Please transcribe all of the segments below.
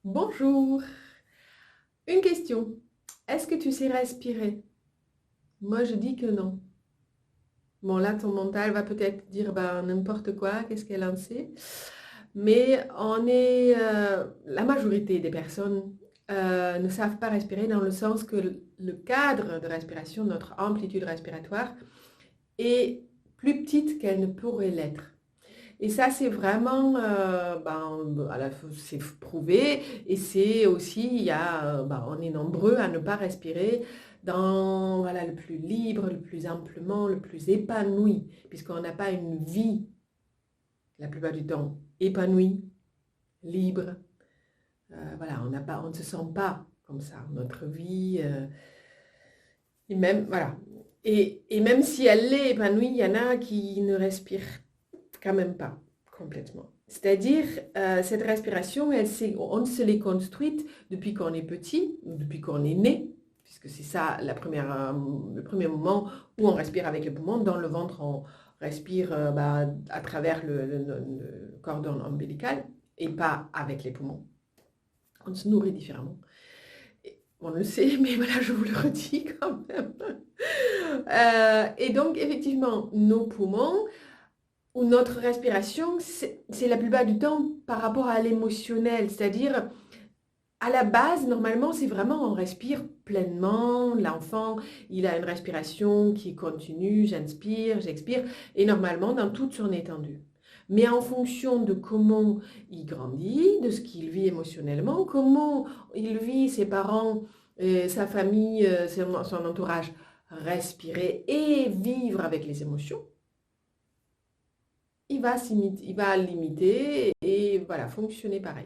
Bonjour. Une question. Est-ce que tu sais respirer? Moi, je dis que non. Bon, là, ton mental va peut-être dire ben, n'importe quoi, qu'est-ce qu'elle en sait? Mais la majorité des personnes ne savent pas respirer dans le sens que le cadre de respiration, notre amplitude respiratoire, est plus petite qu'elle ne pourrait l'être. Et ça, c'est vraiment, c'est prouvé. Et c'est aussi, on est nombreux à ne pas respirer dans, voilà, le plus libre, le plus amplement, le plus épanoui, puisqu'on n'a pas une vie, la plupart du temps, épanouie, libre. Voilà, on ne se sent pas comme ça. Notre vie, et même, voilà. Et même si elle est épanouie, il y en a qui ne respirent quand même pas complètement. C'est-à-dire, cette respiration, on se l'est construite depuis qu'on est petit, depuis qu'on est né, puisque c'est ça le premier moment où on respire avec les poumons. Dans le ventre, on respire à travers le cordon ombilical et pas avec les poumons. On se nourrit différemment. On le sait, mais voilà, je vous le redis quand même. Et donc, effectivement, nos poumons, ou notre respiration, c'est la plupart du temps par rapport à l'émotionnel. C'est-à-dire, à la base, normalement, c'est vraiment on respire pleinement. L'enfant, il a une respiration qui continue, j'inspire, j'expire, et normalement dans toute son étendue. Mais en fonction de comment il grandit, de ce qu'il vit émotionnellement, comment il vit ses parents, sa famille, son entourage, respirer et vivre avec les émotions, il va limiter et voilà, fonctionner pareil.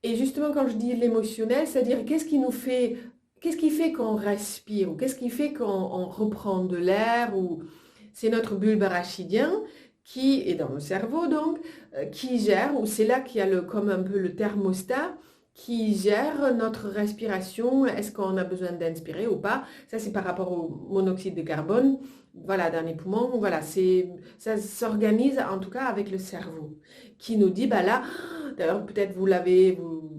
Et justement, quand je dis l'émotionnel, c'est-à-dire qu'est-ce qui fait qu'on respire ou qu'est-ce qui fait qu'on reprend de l'air ou c'est notre bulbe arachidien qui est dans le cerveau donc, qui gère, ou c'est là qu'il y a comme un peu le thermostat qui gère notre respiration, est-ce qu'on a besoin d'inspirer ou pas. Ça, c'est par rapport au monoxyde de carbone, voilà, dans les poumons, voilà, ça s'organise en tout cas avec le cerveau qui nous dit, bah là, d'ailleurs, peut-être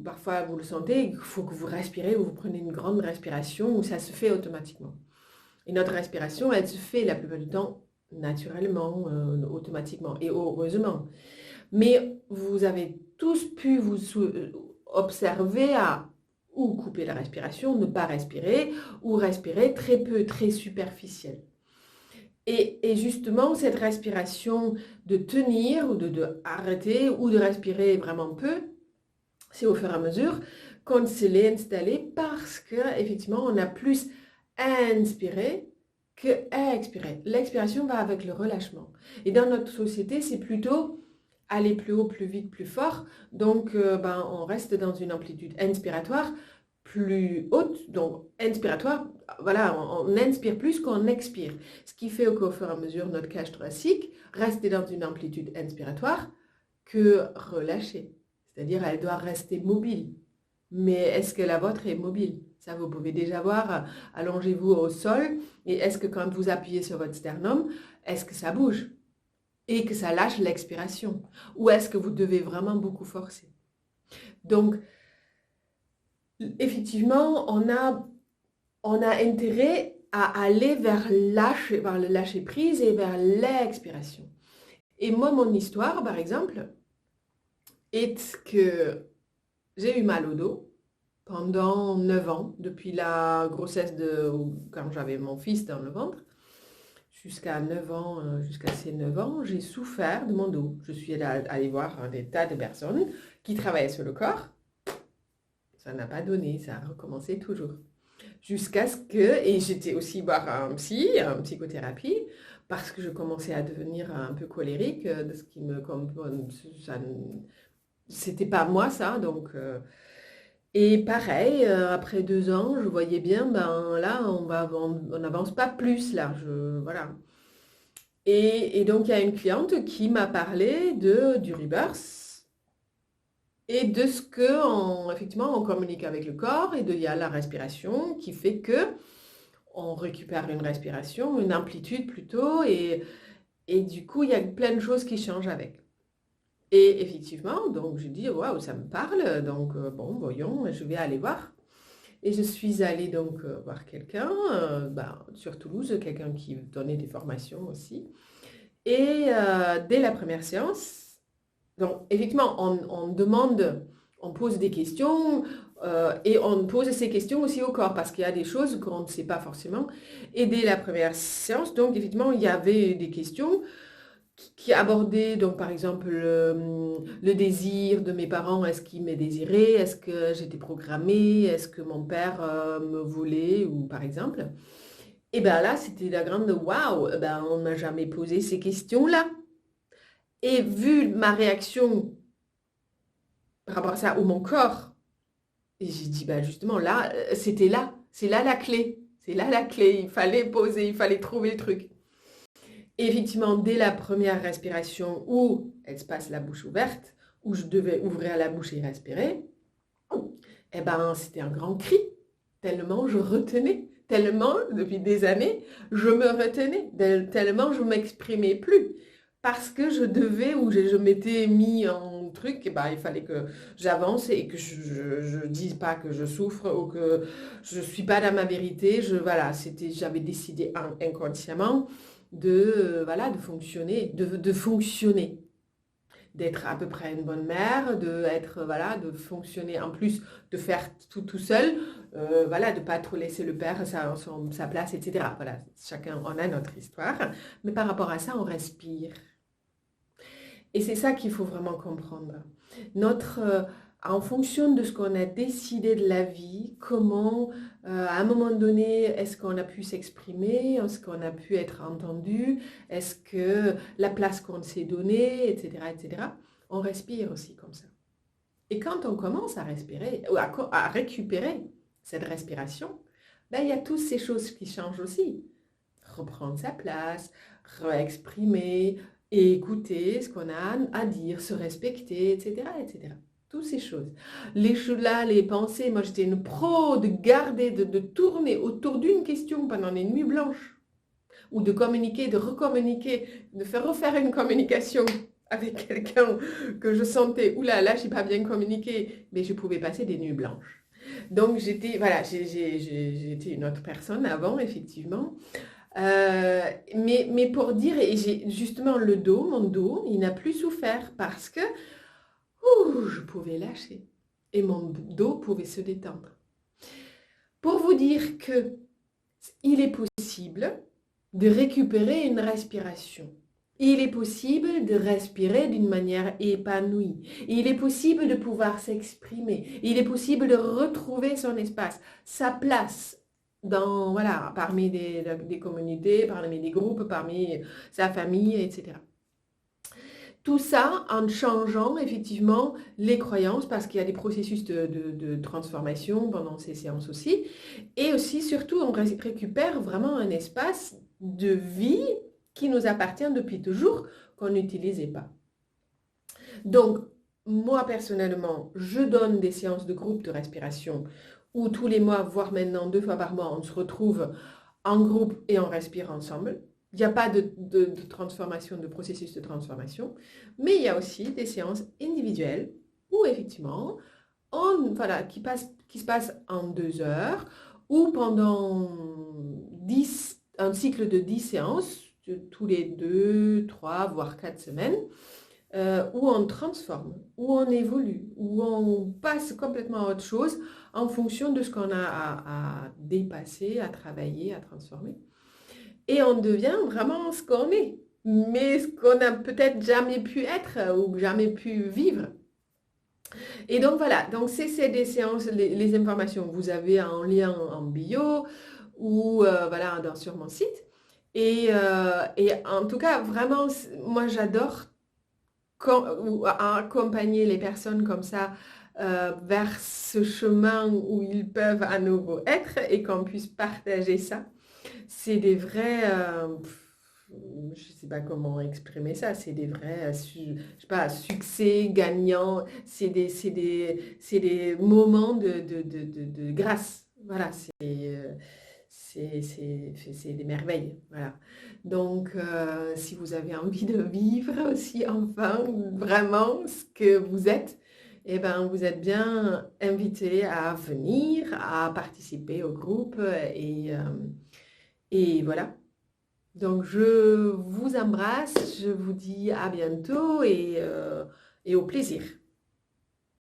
parfois vous le sentez, il faut que vous respirez, vous prenez une grande respiration, où ça se fait automatiquement. Et notre respiration, elle se fait la plupart du temps naturellement, automatiquement, et heureusement. Mais vous avez tous pu observer à ou couper la respiration, ne pas respirer, ou respirer très peu, très superficiel. Et justement, cette respiration de tenir ou de arrêter ou de respirer vraiment peu, c'est au fur et à mesure qu'on se l'est installé parce qu'effectivement, on a plus inspiré que expirer. L'expiration va avec le relâchement. Et dans notre société, c'est plutôt aller plus haut, plus vite, plus fort. Donc, on reste dans une amplitude inspiratoire plus haute. Donc, inspiratoire, voilà, on inspire plus qu'on expire. Ce qui fait qu'au fur et à mesure, notre cage thoracique reste dans une amplitude inspiratoire que relâchée. C'est-à-dire, elle doit rester mobile. Mais est-ce que la vôtre est mobile? Ça, vous pouvez déjà voir. Allongez-vous au sol. Et est-ce que quand vous appuyez sur votre sternum, est-ce que ça bouge? Et que ça lâche l'expiration? Ou est-ce que vous devez vraiment beaucoup forcer? Donc, effectivement, on a intérêt à aller vers le lâcher prise et vers l'expiration. Et moi, mon histoire, par exemple, est que j'ai eu mal au dos pendant 9 ans, depuis la grossesse quand j'avais mon fils dans le ventre, jusqu'à 9 ans, jusqu'à ces 9 ans, j'ai souffert de mon dos. Je suis allée voir des tas de personnes qui travaillaient sur le corps. Ça n'a pas donné, ça a recommencé toujours. Jusqu'à ce que, et j'étais aussi voir un psychothérapie, parce que je commençais à devenir un peu colérique, de ce qui me, comme, ça, c'était pas moi ça, donc. Et pareil, après 2 ans, je voyais bien, ben là, on n'avance pas plus là, voilà. Et donc il y a une cliente qui m'a parlé du reverse et de ce que, effectivement, on communique avec le corps et il y a la respiration qui fait que on récupère une respiration, une amplitude plutôt, et du coup, il y a plein de choses qui changent avec. Et effectivement, donc je dis, waouh, ça me parle, donc bon, voyons, je vais aller voir. Et je suis allée donc voir quelqu'un sur Toulouse, quelqu'un qui donnait des formations aussi. Et dès la première séance, donc effectivement, on demande, on pose des questions et on pose ces questions aussi au corps parce qu'il y a des choses qu'on ne sait pas forcément. Et dès la première séance, donc effectivement, il y avait des questions qui abordaient, donc par exemple, le désir de mes parents, est-ce qu'ils me désiraient, est-ce que j'étais programmée, est-ce que mon père me voulait, ou par exemple. Et bien là, c'était la grande waouh, ben, on ne m'a jamais posé ces questions-là. Et vu ma réaction par rapport à ça, ou mon corps, et j'ai dit, ben justement, là, c'était là, c'est là la clé. C'est là la clé, il fallait poser, il fallait trouver le truc. Et effectivement, dès la première respiration où elle se passe la bouche ouverte, où je devais ouvrir la bouche et respirer, eh ben, c'était un grand cri, tellement je retenais, tellement, depuis des années, je me retenais, tellement je m'exprimais plus. Parce que je devais, ou je m'étais mis en truc, et ben, il fallait que j'avance et que je ne dise pas que je souffre ou que je ne suis pas dans ma vérité. Voilà, j'avais décidé inconsciemment voilà, de fonctionner, de fonctionner, d'être à peu près une bonne mère, voilà, de fonctionner en plus, de faire tout seul, voilà, de ne pas trop laisser le père sa place, etc. Voilà, chacun en a notre histoire, mais par rapport à ça, on respire. Et c'est ça qu'il faut vraiment comprendre. En fonction de ce qu'on a décidé de la vie, comment, à un moment donné, est-ce qu'on a pu s'exprimer, est-ce qu'on a pu être entendu, est-ce que la place qu'on s'est donnée, etc., etc., on respire aussi comme ça. Et quand on commence à respirer, ou à récupérer cette respiration, ben, il y a toutes ces choses qui changent aussi. Reprendre sa place, réexprimer, et écouter ce qu'on a à dire, se respecter, etc., etc. Toutes ces choses. Les choses là, les pensées, moi j'étais une pro de garder, de tourner autour d'une question pendant les nuits blanches, ou de communiquer, de recommuniquer, de faire refaire une communication avec quelqu'un que je sentais, oula, là, j'ai pas bien communiqué, mais je pouvais passer des nuits blanches. Donc voilà, j'étais une autre personne avant, effectivement. Mais pour dire, et j'ai justement mon dos, il n'a plus souffert parce que je pouvais lâcher et mon dos pouvait se détendre. Pour vous dire que il est possible de récupérer une respiration. Il est possible de respirer d'une manière épanouie. Il est possible de pouvoir s'exprimer. Il est possible de retrouver son espace, sa place voilà, parmi des communautés, parmi des groupes, parmi sa famille, etc. Tout ça en changeant effectivement les croyances parce qu'il y a des processus de transformation pendant ces séances aussi. Et aussi, surtout, on récupère vraiment un espace de vie qui nous appartient depuis toujours, qu'on n'utilisait pas. Donc, moi personnellement, je donne des séances de groupe de respiration où tous les mois, voire maintenant 2 fois par mois, on se retrouve en groupe et on respire ensemble. Il n'y a pas de transformation, de processus de transformation, mais il y a aussi des séances individuelles où effectivement, voilà, qui se passent en 2 heures ou pendant un cycle de 10 séances, tous les 2, 3, voire 4 semaines, où on transforme, où on évolue, où on passe complètement à autre chose en fonction de ce qu'on a à dépasser, à travailler, à transformer. Et on devient vraiment ce qu'on est, mais ce qu'on n'a peut-être jamais pu être ou jamais pu vivre. Et donc voilà, donc c'est des séances, les informations vous avez en lien en bio ou voilà, sur mon site. Et en tout cas, vraiment, moi j'adore accompagner les personnes comme ça vers ce chemin où ils peuvent à nouveau être et qu'on puisse partager ça. C'est des vrais, je ne sais pas comment exprimer ça, c'est des vrais, je sais pas, succès gagnants, c'est des moments de grâce. Voilà, c'est des merveilles, voilà. Donc, si vous avez envie de vivre aussi enfin vraiment ce que vous êtes, eh ben, vous êtes bien invité à venir, à participer au groupe et voilà. Donc, je vous embrasse, je vous dis à bientôt et au plaisir.